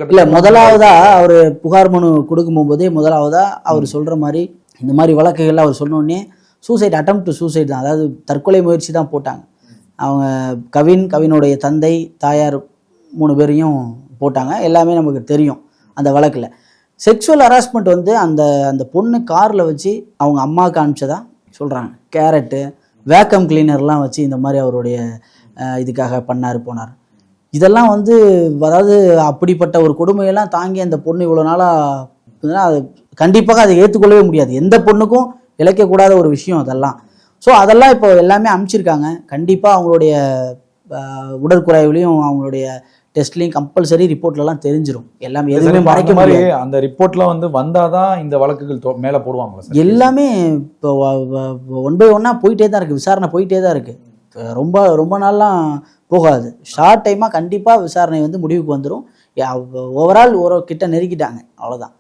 இல்லை, முதலாவதா அவர் புகார் மனு கொடுக்கும் போதே முதலாவதா அவர் சொல்கிற மாதிரி இந்த மாதிரி வழக்குகள் அவர் சொன்னோடனே சூசைட் அட்டம் டு சூசைட் தான், அதாவது தற்கொலை முயற்சி தான் போட்டாங்க. அவங்க கவினுடைய தந்தை தாயார் 3 பேரையும் போட்டாங்க. எல்லாமே நமக்கு தெரியும் அந்த வழக்கில். செக்ஷுவல் ஹராஸ்மெண்ட் வந்து அந்த அந்த பொண்ணு காரில் வச்சு அவங்க அம்மாவுக்கு அனுப்பிச்சதா சொல்கிறாங்க. கேரட்டு வேக்கம் கிளீனர்லாம் வச்சு இந்த மாதிரி அவருடைய இதுக்காக பண்ணார் போனார். இதெல்லாம் வந்து அதாவது அப்படிப்பட்ட ஒரு கொடுமையெல்லாம் தாங்கி அந்த பொண்ணு இவ்வளோ நாளாக அது கண்டிப்பாக அதை ஏற்றுக்கொள்ளவே முடியாது. எந்த பொண்ணுக்கும் இழைக்கக்கூடாத ஒரு விஷயம் அதெல்லாம். ஸோ அதெல்லாம் இப்போ எல்லாமே அனுப்பிச்சிருக்காங்க. கண்டிப்பாக அவங்களுடைய உடற்குறைவுலையும் அவங்களுடைய டெஸ்ட்லையும் கம்பல்சரி ரிப்போர்ட்லலாம் தெரிஞ்சிடும். எல்லாமே எதுவுமே மறைக்க முடியாது. அந்த ரிப்போர்ட்லாம் வந்து வந்தாதான் இந்த வழக்குகள் மேலே போடுவாங்க. எல்லாமே இப்போ 1 by 1 போயிட்டே தான் இருக்குது. விசாரணை போயிட்டே தான் இருக்குது. ரொம்ப ரொம்ப நாள்லாம் போகாது. ஷார்ட் டைமாக கண்டிப்பாக விசாரணை வந்து முடிவுக்கு வந்துடும். ஓவரால் ஒரு கிட்ட நெருக்கிட்டாங்க, அவ்வளோதான்.